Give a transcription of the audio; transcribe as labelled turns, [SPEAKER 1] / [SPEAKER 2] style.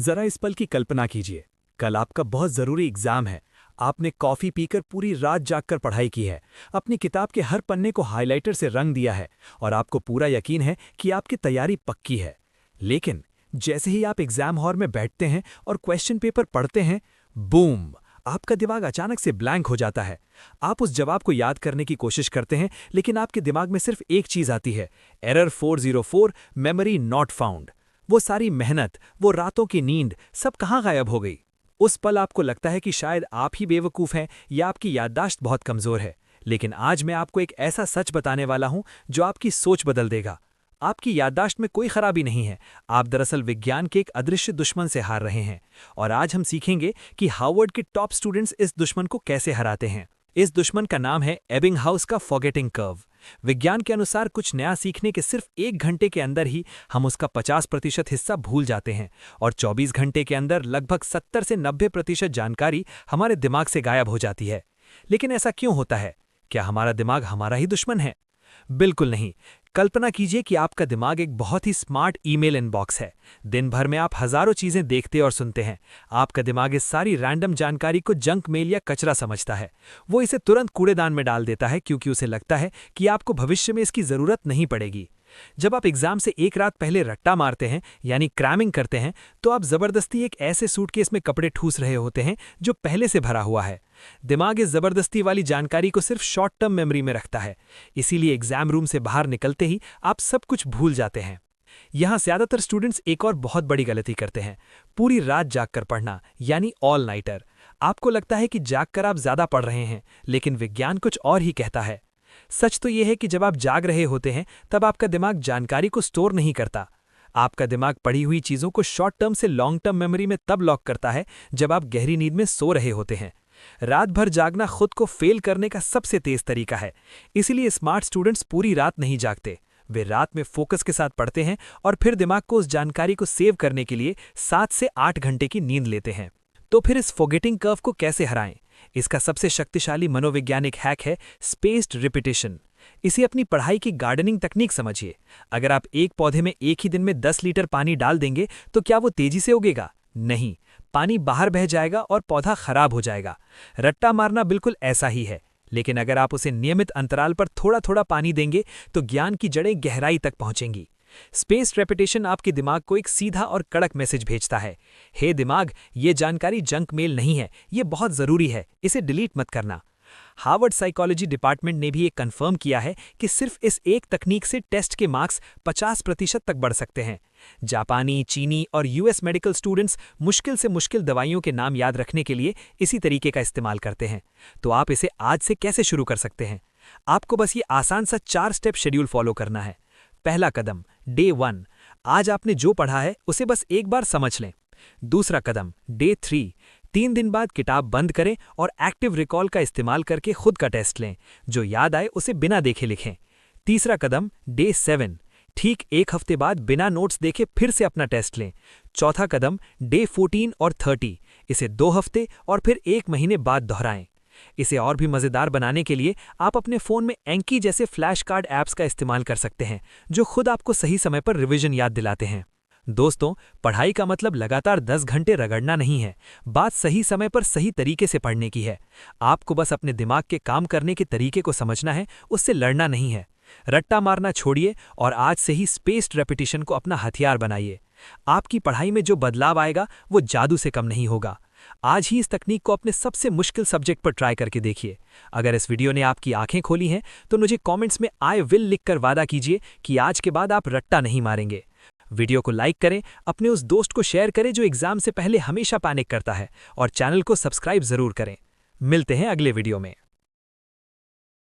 [SPEAKER 1] जरा इस पल की कल्पना कीजिए। कल आपका बहुत जरूरी एग्जाम है। आपने कॉफी पीकर पूरी रात जागकर पढ़ाई की है, अपनी किताब के हर पन्ने को हाइलाइटर से रंग दिया है और आपको पूरा यकीन है कि आपकी तैयारी पक्की है। लेकिन जैसे ही आप एग्जाम हॉल में बैठते हैं और क्वेश्चन पेपर पढ़ते हैं, बूम, आपका दिमाग अचानक से ब्लैंक हो जाता है। आप उस जवाब को याद करने की कोशिश करते हैं, लेकिन आपके दिमाग में सिर्फ एक चीज आती है, एरर 404, मेमोरी नॉट फाउंड। वो सारी मेहनत, वो रातों की नींद, सब कहाँ गायब हो गई? उस पल आपको लगता है कि शायद आप ही बेवकूफ़ हैं या आपकी याददाश्त बहुत कमज़ोर है। लेकिन आज मैं आपको एक ऐसा सच बताने वाला हूं जो आपकी सोच बदल देगा। आपकी याददाश्त में कोई खराबी नहीं है। आप दरअसल विज्ञान के एक अदृश्य दुश्मन से हार रहे हैं। और आज हम सीखेंगे कि हार्वर्ड के टॉप स्टूडेंट्स इस दुश्मन को कैसे हराते हैं। इस दुश्मन का नाम है एबिंगहाउस का फॉरगेटिंग कर्व। विज्ञान के अनुसार कुछ नया सीखने के सिर्फ 1 घंटे के अंदर ही हम उसका 50% हिस्सा भूल जाते हैं और 24 घंटे के अंदर लगभग 70 से 90% जानकारी हमारे दिमाग से गायब हो जाती है। लेकिन ऐसा क्यों होता है? क्या हमारा दिमाग हमारा ही दुश्मन है? बिल्कुल नहीं। कल्पना कीजिए कि आपका दिमाग एक बहुत ही स्मार्ट ईमेल इनबॉक्स है। दिन भर में आप हजारों चीजें देखते और सुनते हैं। आपका दिमाग इस सारी रैंडम जानकारी को जंक मेल या कचरा समझता है। वो इसे तुरंत कूड़ेदान में डाल देता है क्योंकि उसे लगता है कि आपको भविष्य में इसकी जरूरत नहीं पड़ेगी। जब आप एग्जाम से एक रात पहले रट्टा मारते हैं यानी क्रैमिंग करते हैं, तो आप जबरदस्ती एक ऐसे सूटकेस में कपड़े ठूस रहे होते हैं जो पहले से भरा हुआ है। दिमाग इस जबरदस्ती वाली जानकारी को सिर्फ शॉर्ट टर्म मेमोरी में रखता है। इसीलिए एग्जाम रूम से बाहर निकलते ही आप सब कुछ भूल जाते हैं। यहाँ ज्यादातर स्टूडेंट्स एक और बहुत बड़ी गलती करते हैं, पूरी रात जागकर पढ़ना यानी ऑल नाइटर। आपको लगता है कि जागकर आप ज्यादा पढ़ रहे हैं, लेकिन विज्ञान कुछ और ही कहता है। सच तो यह है कि जब आप जाग रहे होते हैं तब आपका दिमाग जानकारी को स्टोर नहीं करता। आपका दिमाग पढ़ी हुई चीजों को शॉर्ट टर्म से लॉन्ग टर्म मेमोरी में तब लॉक करता है जब आप गहरी नींद में सो रहे होते हैं। रात भर जागना खुद को फेल करने का सबसे तेज तरीका है। इसीलिए स्मार्ट स्टूडेंट्स पूरी रात नहीं जागते। वे रात में फोकस के साथ पढ़ते हैं और फिर दिमाग को उस जानकारी को सेव करने के लिए 7 से 8 घंटे की नींद लेते हैं। तो फिर इस फॉरगेटिंग कर्व को कैसे हराएं? इसका सबसे शक्तिशाली मनोवैज्ञानिक हैक है स्पेस्ड रिपीटिशन। इसे अपनी पढ़ाई की गार्डनिंग तकनीक समझिए। अगर आप एक पौधे में एक ही दिन में 10 लीटर पानी डाल देंगे तो क्या वो तेजी से उगेगा? नहीं, पानी बाहर बह जाएगा और पौधा खराब हो जाएगा। रट्टा मारना बिल्कुल ऐसा ही है, लेकिन अगर आप उसे नियमित अंतराल पर थोड़ा थोड़ा पानी देंगे तो ज्ञान की जड़ें गहराई तक पहुंचेंगी। स्पेस रेपिटेशन आपके दिमाग को एक सीधा और कड़क मैसेज भेजता है, हे दिमाग, ये जानकारी जंक मेल नहीं है, ये बहुत जरूरी है, इसे डिलीट मत करना। हार्वर्ड साइकोलॉजी डिपार्टमेंट ने भी ये कंफर्म किया है कि सिर्फ इस एक तकनीक से टेस्ट के मार्क्स 50% तक बढ़ सकते हैं। जापानी, चीनी और यूएस मेडिकल स्टूडेंट्स मुश्किल से मुश्किल दवाइयों के नाम याद रखने के लिए इसी तरीके का इस्तेमाल करते हैं। तो आप इसे आज से कैसे शुरू कर सकते हैं? आपको बस ये आसान सा 4 स्टेप शेड्यूल फॉलो करना है। पहला कदम, डे 1, आज आपने जो पढ़ा है उसे बस एक बार समझ लें। दूसरा कदम, डे 3, 3 दिन बाद किताब बंद करें और एक्टिव रिकॉल का इस्तेमाल करके खुद का टेस्ट लें। जो याद आए उसे बिना देखे लिखें। तीसरा कदम, डे 7, ठीक 1 हफ्ते बाद बिना नोट्स देखे फिर से अपना टेस्ट लें। चौथा कदम, डे 14 और 30, इसे 2 हफ्ते और फिर 1 महीने बाद दोहराएं। इसे और भी मज़ेदार बनाने के लिए आप अपने फ़ोन में एंकी जैसे फ्लैश कार्ड ऐप्स का इस्तेमाल कर सकते हैं, जो खुद आपको सही समय पर रिवीजन याद दिलाते हैं। दोस्तों, पढ़ाई का मतलब लगातार 10 घंटे रगड़ना नहीं है, बात सही समय पर सही तरीके से पढ़ने की है। आपको बस अपने दिमाग के काम करने के तरीके को समझना है, उससे लड़ना नहीं है। रट्टा मारना छोड़िए और आज से ही स्पेस्ड रेपिटेशन को अपना हथियार बनाइए। आपकी पढ़ाई में जो बदलाव आएगा वो जादू से कम नहीं होगा। आज ही इस तकनीक को अपने सबसे मुश्किल सब्जेक्ट पर ट्राई करके देखिए। अगर इस वीडियो ने आपकी आंखें खोली हैं तो मुझे कमेंट्स में आई विल लिखकर वादा कीजिए कि आज के बाद आप रट्टा नहीं मारेंगे। वीडियो को लाइक करें, अपने उस दोस्त को शेयर करें जो एग्जाम से पहले हमेशा पैनिक करता है, और चैनल को सब्सक्राइब जरूर करें। मिलते हैं अगले वीडियो में।